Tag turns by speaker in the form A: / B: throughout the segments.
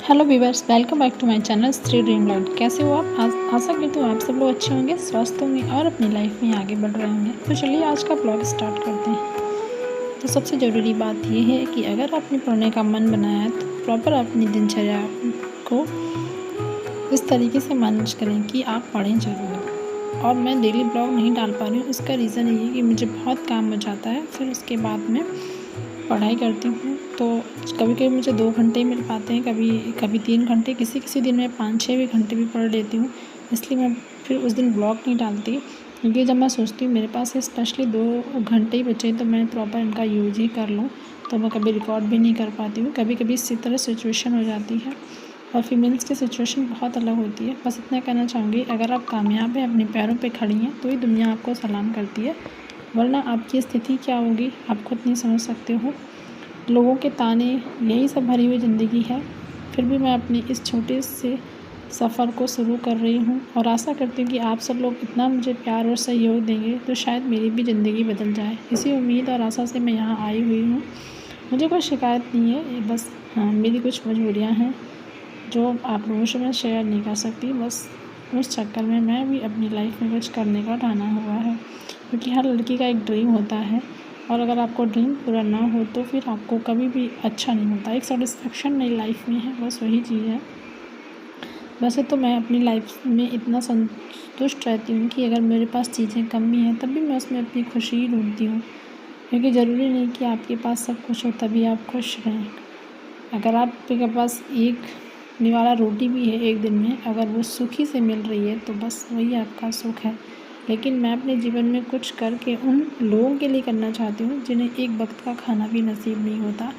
A: Hello viewers, welcome back to my channel Shri dream world. कैसे हो आप? आशा करती हूँ आप सब लोग अच्छे होंगे, स्वस्थ होंगे और अपनी लाइफ में आगे बढ़ रहे होंगे। तो चलिए आज का ब्लॉग स्टार्ट करते हैं। तो सबसे ज़रूरी बात यह है कि अगर आपने पढ़ने का मन बनाया है तो प्रॉपर अपनी दिनचर्या को इस तरीके से मैनेज करें कि आप पढ़ें ज़रूर। और मैं डेली ब्लॉग नहीं डाल पा रही हूँ, उसका रीज़न ये है कि मुझे बहुत काम हो जाता है, फिर उसके बाद में पढ़ाई करती हूँ। तो कभी कभी मुझे 2 घंटे मिल पाते हैं, कभी 3 घंटे, किसी दिन मैं 5-6 भी घंटे भी पढ़ लेती हूँ। इसलिए मैं फिर उस दिन ब्लॉग नहीं डालती, क्योंकि जब मैं सोचती हूँ मेरे पास स्पेशली 2 घंटे ही बचे तो मैं प्रॉपर इनका यूज ही कर लूँ, तो मैं कभी रिकॉर्ड भी नहीं कर पाती हूँ। कभी कभी इसी तरह सिचुएशन हो जाती है और फीमेल्स की सिचुएशन बहुत अलग होती है। बस इतना कहना चाहूँगी, अगर आप कामयाब हैं, अपने पैरों पर खड़ी हैं, तो ही दुनिया आपको सलाम करती है, वरना आपकी स्थिति क्या होगी आप खुद नहीं समझ सकते हो। लोगों के ताने, यही सब भरी हुई ज़िंदगी है। फिर भी मैं अपने इस छोटे से सफ़र को शुरू कर रही हूँ और आशा करती हूँ कि आप सब लोग इतना मुझे प्यार और सहयोग देंगे तो शायद मेरी भी ज़िंदगी बदल जाए। इसी उम्मीद और आशा से मैं यहाँ आई हुई हूँ। मुझे कोई शिकायत नहीं है, बस हाँ, मेरी कुछ मजबूरियाँ हैं जो आप लोगों से मैं शेयर नहीं कर सकती। बस उस चक्कर में मैं भी अपनी लाइफ में कुछ करने का ठाना हुआ है, क्योंकि हर लड़की का एक ड्रीम होता है और अगर आपको ड्रीम पूरा ना हो तो फिर आपको कभी भी अच्छा नहीं होता। एक सेटिस्फेक्शन मेरी लाइफ में है, बस वही चीज़ है। वैसे तो मैं अपनी लाइफ में इतना संतुष्ट रहती हूँ कि अगर मेरे पास चीज़ें कम भी हैं तब भी मैं उसमें अपनी खुशी ही ढूंढती हूँ, क्योंकि ज़रूरी नहीं कि आपके पास सब कुछ हो तभी आप खुश रहें। अगर आपके पास एक निवाला रोटी भी है एक दिन में, अगर वो सुखी से मिल रही है तो बस वही आपका सुख है। लेकिन मैं अपने जीवन में कुछ करके उन लोगों के लिए करना चाहती हूँ जिन्हें एक वक्त का खाना भी नसीब नहीं होता।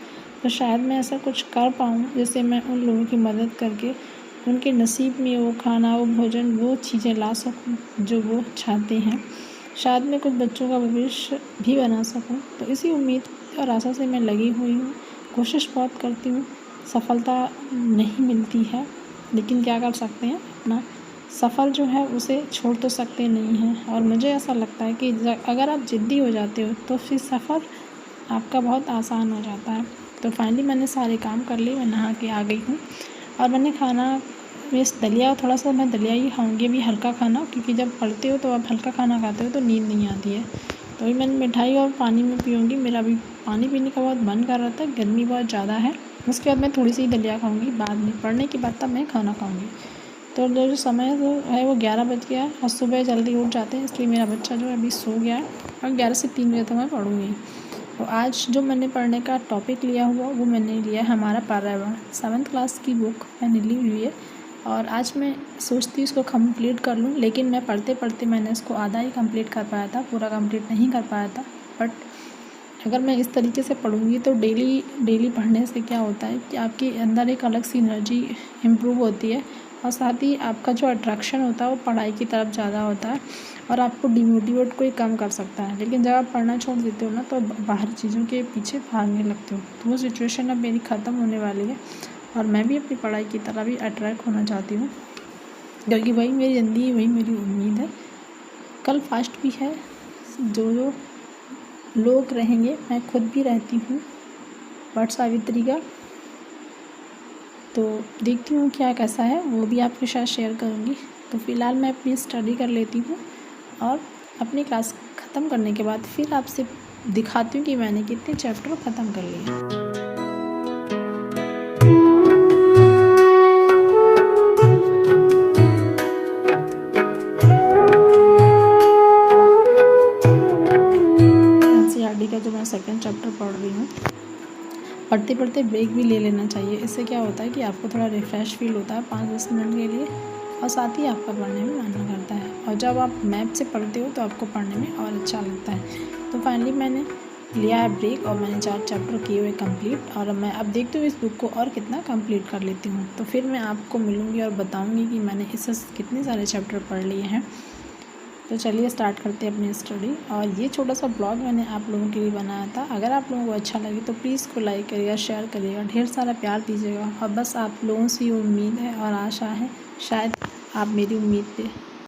A: तो शायद मैं ऐसा कुछ कर पाऊँ जिससे मैं उन लोगों की मदद करके उनके नसीब में वो खाना, वो भोजन, वो चीज़ें ला सकूँ जो वो चाहते हैं। शायद मैं कुछ बच्चों का भविष्य भी बना सकूँ। तो इसी उम्मीद और आशा से मैं लगी हुई हूँ। कोशिश बहुत करती हूँ, सफलता नहीं मिलती है, लेकिन क्या कर सकते हैं, अपना सफ़र जो है उसे छोड़ तो सकते नहीं हैं। और मुझे ऐसा लगता है कि अगर आप ज़िद्दी हो जाते हो तो फिर सफ़र आपका बहुत आसान हो जाता है। तो फाइनली मैंने सारे काम कर लिए, मैं नहा के आ गई हूँ और मैंने खाना वेस्ट दलिया, थोड़ा सा मैं दलिया ही खाऊँगी अभी, हल्का खाना, क्योंकि जब पढ़ते हो तो आप हल्का खाना खाते हो तो नींद नहीं आती है। तो अभी मैंने मिठाई और पानी में पीऊँगी। मेरा अभी पानी पीने का बहुत मन कर रहा था, गर्मी बहुत ज़्यादा है। उसके बाद मैं थोड़ी सी दलिया खाऊँगी, बाद में पढ़ने के बाद तब मैं खाना खाऊँगी। तो जो समय जो है वो 11 बज गया है और सुबह जल्दी उठ जाते हैं, इसलिए मेरा बच्चा जो है अभी सो गया है और 11 से 3 बजे तक मैं पढ़ूँगी। तो आज जो मैंने पढ़ने का टॉपिक लिया हुआ वो मैंने लिया है हमारा पर्यावरण। 7th क्लास की बुक मैंने ली हुई है और आज मैं सोचती हूँ इसको कंप्लीट कर लूँ, लेकिन मैं पढ़ते पढ़ते मैंने इसको आधा ही कंप्लीट कर पाया था, पूरा कंप्लीट नहीं कर पाया था। बट अगर मैं इस तरीके से पढ़ूँगी तो डेली पढ़ने से क्या होता है कि आपके अंदर एक अलग सी एनर्जी इम्प्रूव होती है और साथ ही आपका जो अट्रैक्शन होता है वो पढ़ाई की तरफ ज़्यादा होता है और आपको डिमोटिवेट को ही कम कर सकता है। लेकिन जब आप पढ़ना छोड़ देते हो ना तो बाहर चीज़ों के पीछे भागने लगते हो। तो वो सिचुएशन अब मेरी ख़त्म होने वाली है और मैं भी अपनी पढ़ाई की तरफ भी अट्रैक्ट होना चाहती हूँ, क्योंकि वही मेरी ज़िंदगी, वही मेरी उम्मीद है। कल फास्ट भी है, जो लोग रहेंगे, मैं खुद भी रहती हूँ वट सावित्री का। तो देखती हूँ क्या कैसा है, वो भी आपके साथ शेयर करूँगी। तो फ़िलहाल मैं अपनी स्टडी कर लेती हूँ और अपनी क्लास ख़त्म करने के बाद फिर आपसे दिखाती हूँ कि मैंने कितने चैप्टर ख़त्म कर लिए। एनसीईआरटी का जो मैं सेकंड चैप्टर पढ़ रही हूँ, पढ़ते पढ़ते ब्रेक भी ले लेना चाहिए। इससे क्या होता है कि आपको थोड़ा रिफ़्रेश फील होता है 5-10 मिनट के लिए और साथ ही आपका पढ़ने में मन करता है। और जब आप मैप से पढ़ते हो तो आपको पढ़ने में और अच्छा लगता है। तो फाइनली मैंने लिया है ब्रेक और मैंने 4 चैप्टर किए हुए कंप्लीट और मैं अब देखती हूँ इस बुक को और कितना कंप्लीट कर लेती हूँ। तो फिर मैं आपको मिलूँगी और बताऊँगी कि मैंने इससे कितने सारे चैप्टर पढ़ लिए हैं। तो चलिए स्टार्ट करते हैं अपनी स्टडी। और ये छोटा सा ब्लॉग मैंने आप लोगों के लिए बनाया था। अगर आप लोगों को अच्छा लगे तो प्लीज़ को लाइक करिएगा, शेयर करिएगा, ढेर सारा प्यार दीजिएगा। और बस आप लोगों से उम्मीद है और आशा है शायद आप मेरी उम्मीद पे